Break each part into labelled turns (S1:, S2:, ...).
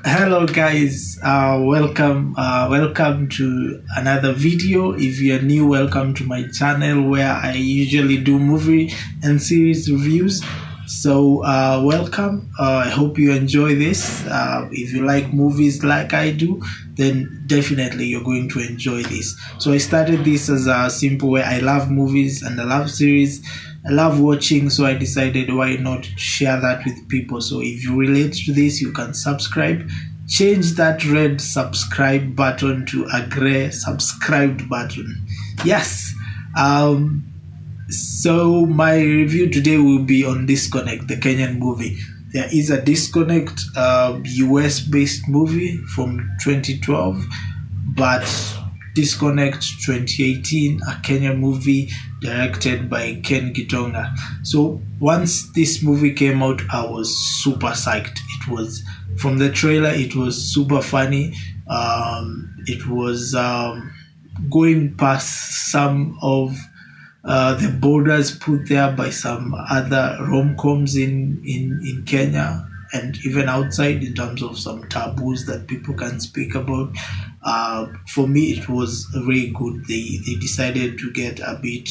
S1: Hello guys, welcome to another video. If you're new, welcome to my channel where I usually do movie and series reviews. So welcome. I hope you enjoy this. If you like movies like I do, then definitely you're going to enjoy this. So I started this as a simple way. I love movies and I love series. I love watching, so I decided why not share that with people. So if you relate to this, you can subscribe. Change that red subscribe button to a gray subscribed button. Yes. So my review today will be on Disconnect, the Kenyan movie. There is a Disconnect, US based movie from 2012, but Disconnect 2018, a Kenyan movie directed by Ken Gitonga. So once this movie came out, I was super psyched. It was from the trailer, it was super funny. It was going past some of the borders put there by some other rom-coms in Kenya and even outside, in terms of some taboos that people can speak about. For me, it was very good. They decided to get a bit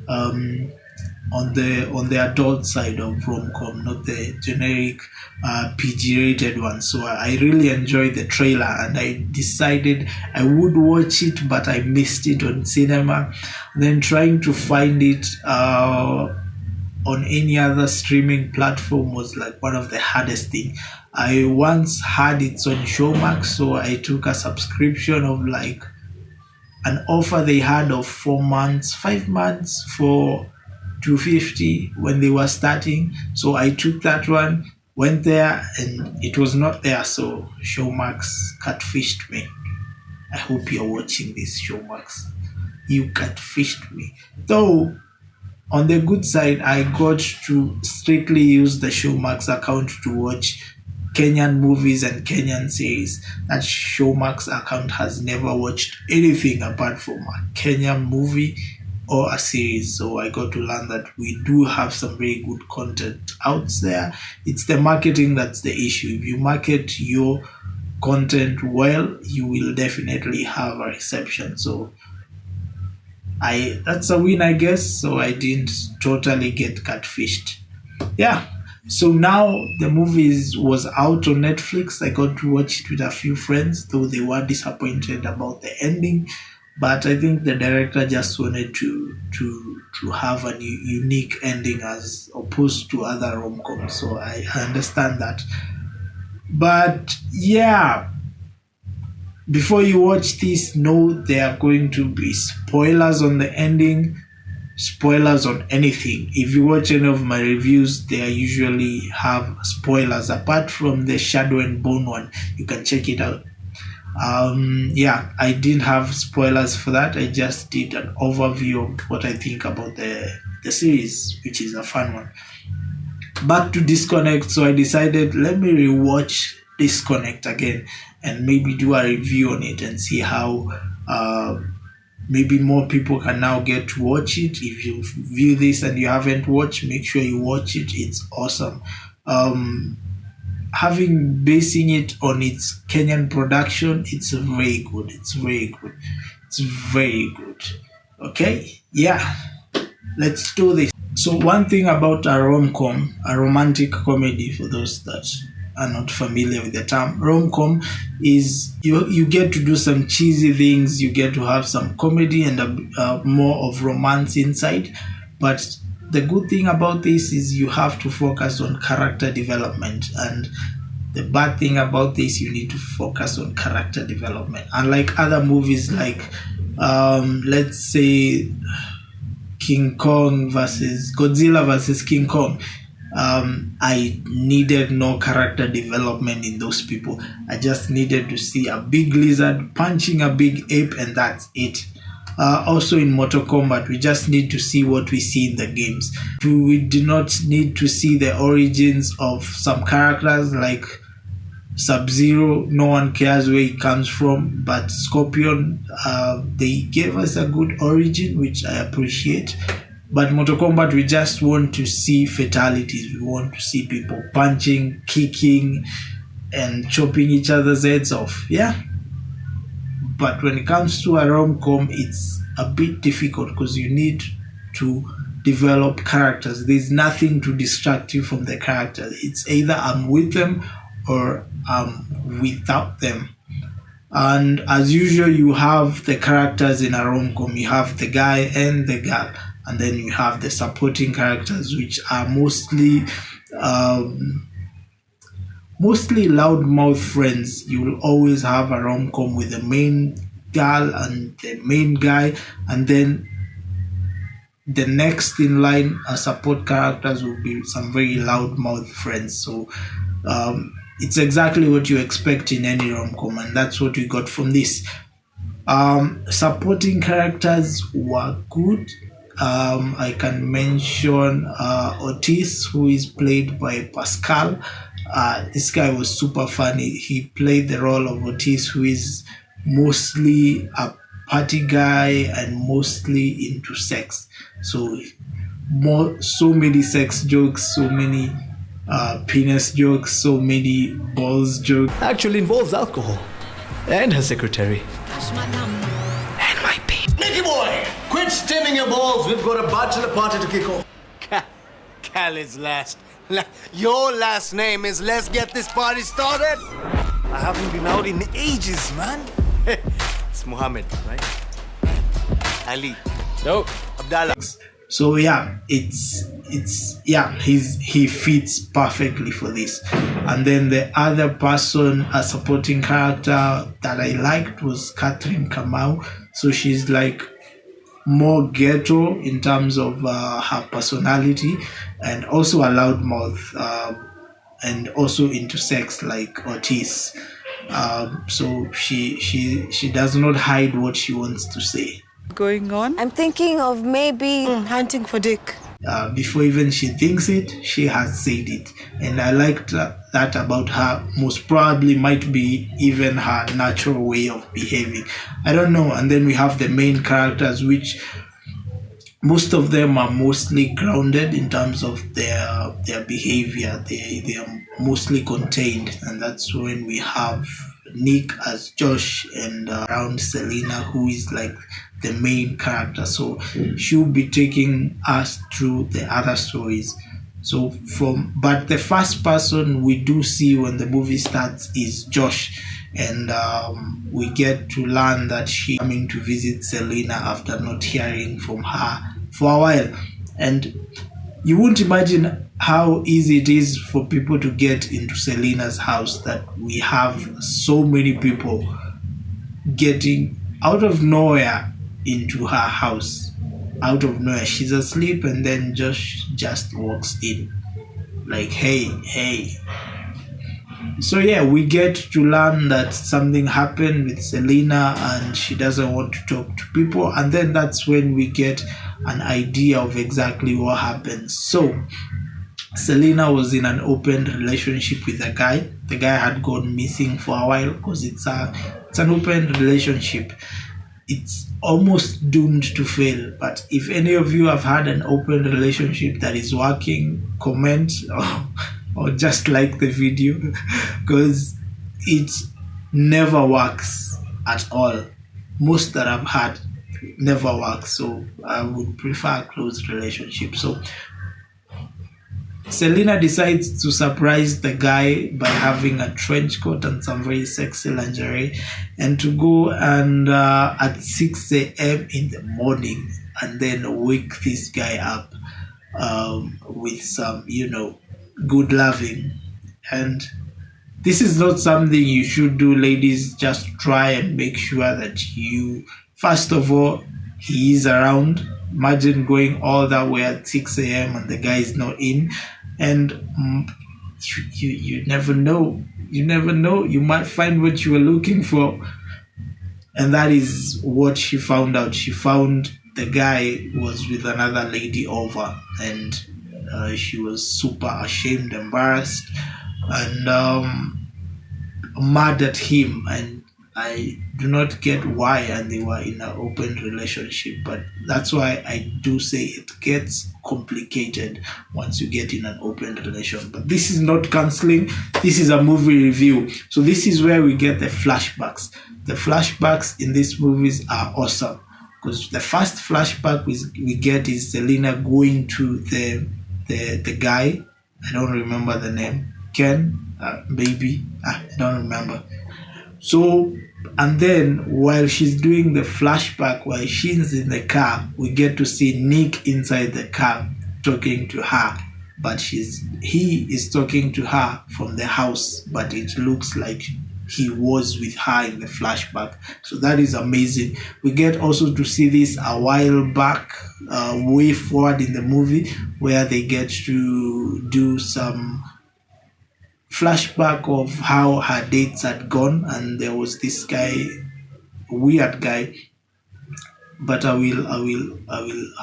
S1: on the adult side of rom-com, not the generic PG-rated one. So I really enjoyed the trailer, and I decided I would watch it, but I missed it on cinema. Then trying to find it on any other streaming platform was like one of the hardest thing. I once had it on Showmax, so I took a subscription of like an offer they had of 4 months, 5 months for 250 when they were starting. So I took that one, went there, and it was not there. So Showmax catfished me. I hope you're watching this, Showmax. You catfished me. Though on the good side, I got to strictly use the Showmax account to watch Kenyan movies and Kenyan series. That Showmax account has never watched anything apart from a Kenyan movie or a series. So I got to learn that we do have some very good content out there. It's the marketing that's the issue. If you market your content well, you will definitely have a reception. So that's a win, I guess. So I didn't totally get catfished. Yeah. So now the was out on Netflix. I got to watch it with a few friends, though they were disappointed about the ending. But I think the director just wanted to have a unique ending as opposed to other rom-coms. So I understand that. But yeah, before you watch this, know there are going to be spoilers on the ending, spoilers on anything. If you watch any of my reviews, they usually have spoilers. Apart from the Shadow and Bone one, you can check it out. Yeah, I didn't have spoilers for that. I just did an overview of what I think about the series, which is a fun one. Back to Disconnect. So I decided, let me rewatch Disconnect again and maybe do a review on it and see how maybe more people can now get to watch it. If you view this and you haven't watched, make sure you watch it. It's awesome. Basing it on its Kenyan production, it's very good. It's very good. It's very good. Okay, yeah, let's do this. So one thing about a rom-com, a romantic comedy, for those that are not familiar with the term rom-com, is you get to do some cheesy things, you get to have some comedy and more of romance inside. But the good thing about this is you have to focus on character development, and the bad thing about this, you need to focus on character development. Unlike other movies like let's say King Kong versus Godzilla versus King Kong, I needed no character development in those people. I just needed to see a big lizard punching a big ape, and that's it. Also in Mortal Kombat, we just need to see what we see in the games. We do not need to see the origins of some characters like Sub-Zero. No one cares where he comes from, but Scorpion, they gave us a good origin, which I appreciate. But Mortal Kombat, we just want to see fatalities. We want to see people punching, kicking, and chopping each other's heads off. Yeah. But when it comes to a rom-com, it's a bit difficult because you need to develop characters. There's nothing to distract you from the characters. It's either I'm with them or I'm without them. And as usual, you have the characters in a rom-com. You have the guy and the girl, and then you have the supporting characters, which are mostly loudmouth friends. You will always have a rom-com with the main girl and the main guy, and then the next in line as support characters will be some very loudmouth friends. So it's exactly what you expect in any rom-com, and that's what we got from this. Supporting characters were good. I can mention Otis, who is played by Pascal. This guy was super funny. He played the role of Otis, who is mostly a party guy and mostly into sex. So many sex jokes, so many penis jokes, so many balls jokes.
S2: Actually involves alcohol and her secretary. And my pee.
S3: Nicky boy, quit stimming your balls. We've got a bachelor party to kick off. Khaled's last. Your last name is let's get this party started. I haven't been out in ages, man. It's Muhammad, right? Ali.
S2: No.
S3: Abdallah.
S1: So yeah, he fits perfectly for this. And then the other person, a supporting character that I liked was Catherine Kamau. So she's like more ghetto in terms of her personality, and also a loudmouth, and also into sex like Otis. So she does not hide what she wants to say.
S4: Going on?
S5: I'm thinking of maybe
S4: Hunting for Dick.
S1: Before even she thinks it, she has said it. And I liked that about her. Most probably might be even her natural way of behaving. I don't know. And then we have the main characters, which most of them are mostly grounded in terms of their behavior. They are mostly contained. And that's when we have Nick as Josh, and around Selena, who is like the main character. So she'll be taking us through the other stories. But the first person we do see when the movie starts is Josh, and we get to learn that she's coming to visit Selena after not hearing from her for a while. And you won't imagine how easy it is for people to get into Selena's house, that we have so many people getting out of nowhere into her house. Out of nowhere. She's asleep and then just walks in. Like, hey. So yeah, we get to learn that something happened with Selena and she doesn't want to talk to people. And then that's when we get an idea of exactly what happened. So Selena was in an open relationship with a guy. The guy had gone missing for a while because it's an open relationship. It's almost doomed to fail. But if any of you have had an open relationship that is working, comment or just like the video, because it never works at all. Most that I've had never works. So I would prefer a closed relationship. So Selena decides to surprise the guy by having a trench coat and some very sexy lingerie, and to go and at 6 a.m. in the morning and then wake this guy up with some, good loving. And this is not something you should do, ladies. Just try and make sure that first of all, he is around. Imagine going all that way at 6 a.m. and the guy is not in. And you never know. You never know. You might find what you were looking for. And that is what she found out. She found the guy was with another lady over, and she was super ashamed, embarrassed, and mad at him. And do not get why and they were in an open relationship, but that's why I do say it gets complicated once you get in an open relation. But this is not counseling, this is a movie review. So this is where we get the flashbacks. The flashbacks in these movies are awesome, because the first flashback we get is Selena going to the guy, I don't remember the name, Ken, maybe, I don't remember. So, and then while she's doing the flashback, while she's in the car, we get to see Nick inside the car talking to her, but he is talking to her from the house, but it looks like he was with her in the flashback. So that is amazing. We get also to see this a while back, way forward in the movie, where they get to do some flashback of how her dates had gone, and there was this guy, weird guy, but I will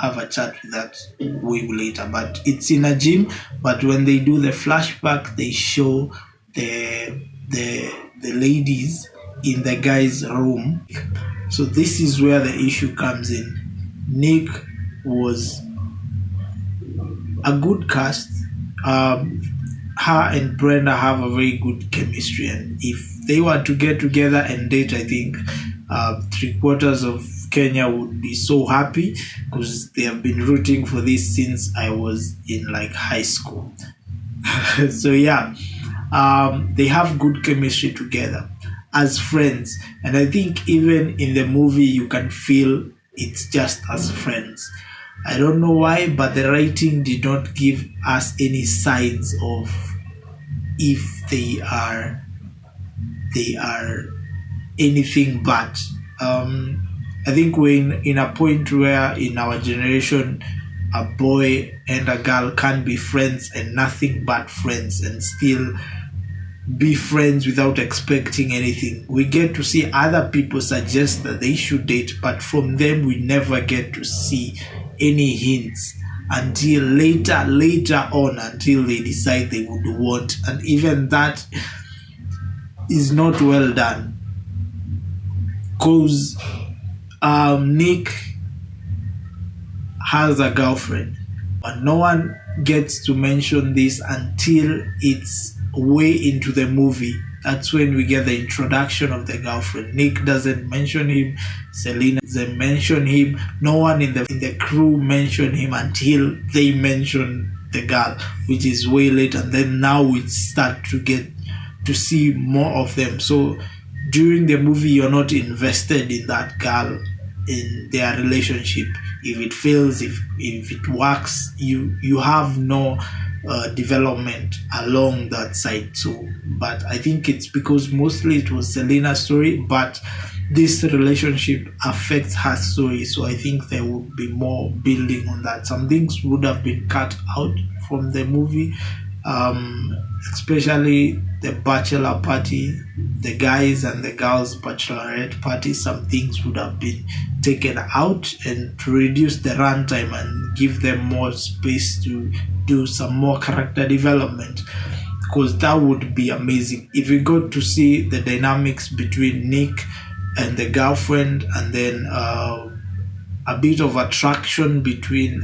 S1: have a chat with that way later. But it's in a gym, but when they do the flashback, they show the ladies in the guy's room. So this is where the issue comes in. Nick was a good cast. Her and Brenda have a very good chemistry, and if they were to get together and date, I think 3/4 of Kenya would be so happy, because they have been rooting for this since I was in like high school. So yeah, they have good chemistry together as friends, and I think even in the movie you can feel it's just as friends. I don't know why, but the writing did not give us any signs of if they are anything but. I think we're in a point where in our generation a boy and a girl can be friends and nothing but friends, and still be friends without expecting anything. We get to see other people suggest that they should date, but from them we never get to see any hints until later on, until they decide they would want, and even that is not well done, because Nick has a girlfriend, but no one gets to mention this until it's way into the movie. That's when we get the introduction of the girlfriend. Nick doesn't mention him, Selena doesn't mention him, no one in the crew mention him until they mention the girl, which is way late, and then now we start to get to see more of them. So during the movie you're not invested in that girl, in their relationship. If it fails, if it works, you have no development along that side. So, but I think it's because mostly it was Selena's story, but this relationship affects her story, so I think there would be more building on that. Some things would have been cut out from the movie, especially the bachelor party, the guys and the girls bachelorette party. Some things would have been taken out, and to reduce the runtime and give them more space to do some more character development, because that would be amazing if we got to see the dynamics between Nick and the girlfriend, and then a bit of attraction between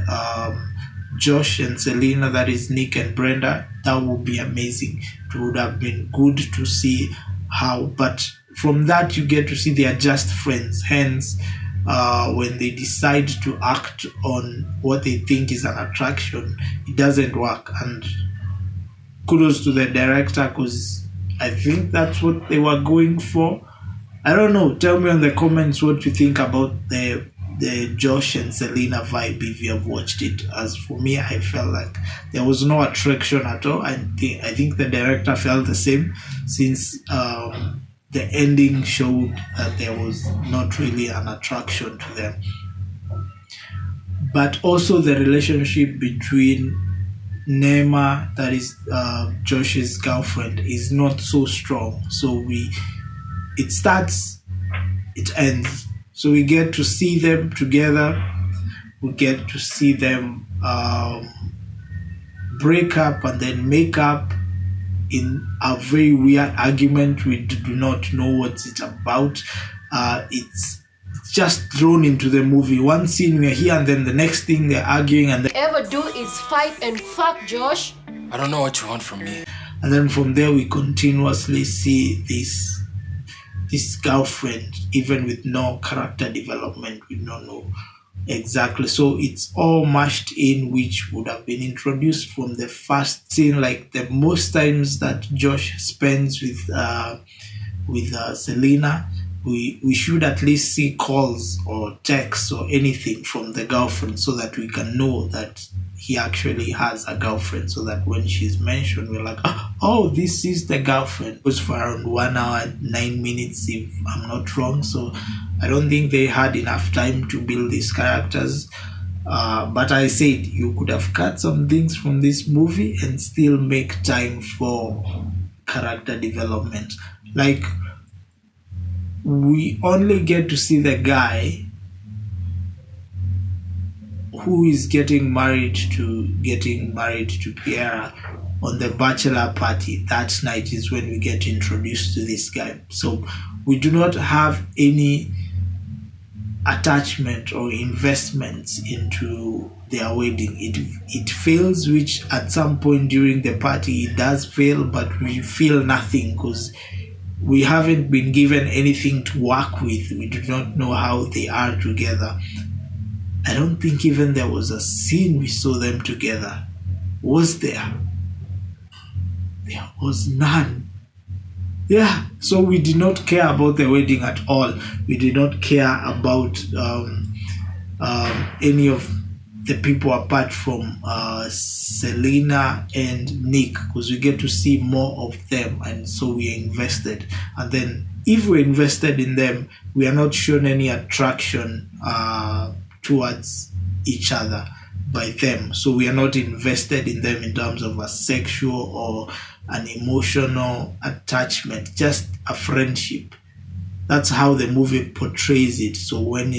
S1: Josh and Selena, that is Nick and Brenda. That would be amazing. It would have been good to see how, but from that you get to see they are just friends. Hence, when they decide to act on what they think is an attraction, it doesn't work. And kudos to the director, because I think that's what they were going for. I don't know. Tell me in the comments what you think about the Josh and Selena vibe if you have watched it. As for me, I felt like there was no attraction at all. I think the director felt the same, since the ending showed that there was not really an attraction to them. But also the relationship between Nema, that is Josh's girlfriend, is not so strong. So it starts, it ends. So we get to see them together. We get to see them break up and then make up in a very weird argument. We do not know what it's about. It's just thrown into the movie. One scene we're here, and then the next thing they're arguing, and then
S5: Ever do is fight and fuck, Josh.
S6: I don't know what you want from me.
S1: and then from there we continuously see this girlfriend, even with no character development. We don't know exactly, so it's all mashed in, which would have been introduced from the first scene. Like the most times that Josh spends with Selena, we should at least see calls or texts or anything from the girlfriend, so that we can know that he actually has a girlfriend, so that when she's mentioned, we're like, oh, this is the girlfriend. It was for around 1 hour 9 minutes, if I'm not wrong. So I don't think they had enough time to build these characters. But I said you could have cut some things from this movie and still make time for character development. Like, we only get to see the guy who is getting married to Piera on the bachelor party. That night is when we get introduced to this guy. So we do not have any attachment or investments into their wedding. It fails, which at some point during the party it does fail, but we feel nothing because we haven't been given anything to work with. We do not know how they are together. I don't think even there was a scene we saw them together. Was there? There was none. Yeah, so we did not care about the wedding at all. We did not care about any of the people apart from Selena and Nick, because we get to see more of them, and so we are invested. And then if we're invested in them, we are not shown any attraction towards each other by them. So we are not invested in them in terms of a sexual or an emotional attachment, just a friendship. That's how the movie portrays it. So when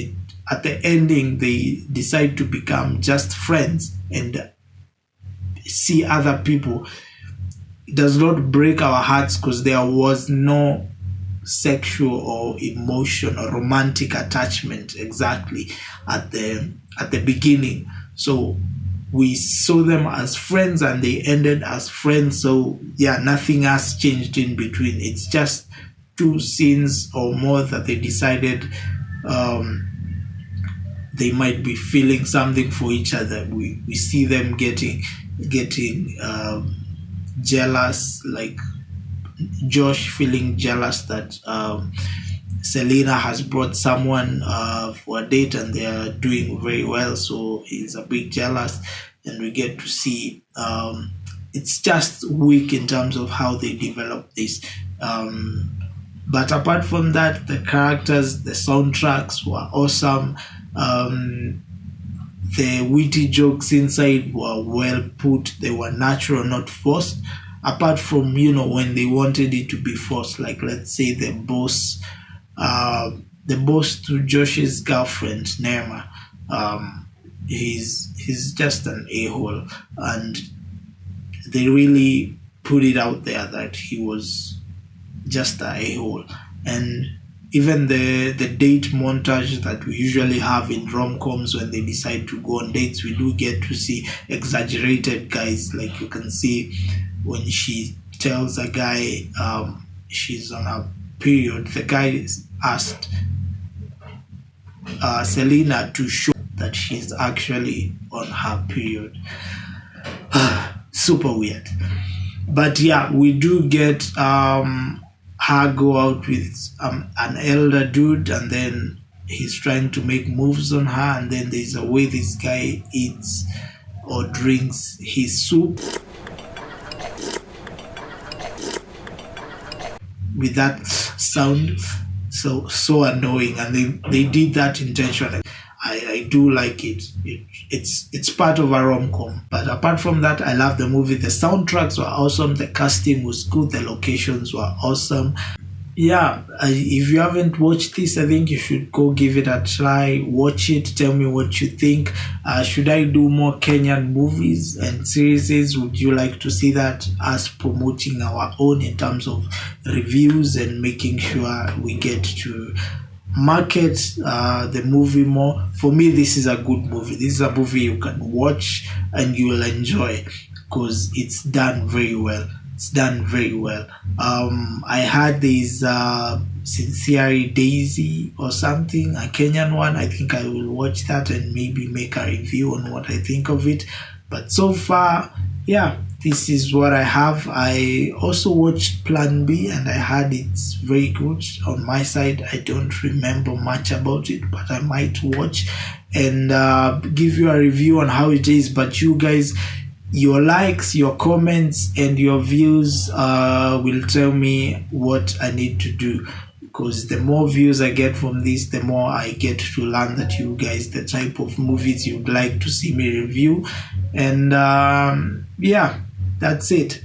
S1: at the ending they decide to become just friends and see other people, it does not break our hearts because there was no sexual or emotion or romantic attachment exactly at the beginning. So we saw them as friends and they ended as friends. So yeah, nothing has changed in between. It's just 2 scenes or more that they decided they might be feeling something for each other. We see them getting jealous, like Josh feeling jealous that Selena has brought someone for a date and they are doing very well, so he's a bit jealous. And we get to see it's just weak in terms of how they develop this. But apart from that, the characters, the soundtracks were awesome. The witty jokes inside were well put. They were natural, not forced. Apart from, when they wanted it to be forced, like let's say the boss to Josh's girlfriend, Nema, he's just an a-hole, and they really put it out there that he was just an a-hole. And even the date montage that we usually have in rom-coms when they decide to go on dates, we do get to see exaggerated guys. Like you can see when she tells a guy she's on a period, the guy asked Selena to show that she's actually on her period. Super weird. But yeah, we do get her go out with an elder dude, and then he's trying to make moves on her, and then there's a way this guy eats or drinks his soup with that sound, so annoying, and they did that intentionally. I do like it. It's part of a rom-com. But apart from that, I love the movie. The soundtracks were awesome. The casting was good. The locations were awesome. Yeah, if you haven't watched this, I think you should go give it a try. Watch it. Tell me what you think. Should I do more Kenyan movies and series? Would you like to see that, us promoting our own in terms of reviews and making sure we get to market the movie more. For me, this is a good movie. This is a movie you can watch and you will enjoy because it's done very well. It's done very well. I had this Sincerely Daisy or something, a Kenyan one. I think I will watch that and maybe make a review on what I think of it. But so far, yeah, this is what I have. I also watched Plan B and I heard it's very good. On my side, I don't remember much about it, but I might watch and give you a review on how it is. But you guys, your likes, your comments, and your views will tell me what I need to do. Because the more views I get from this, the more I get to learn that you guys, the type of movies you'd like to see me review. And yeah, that's it.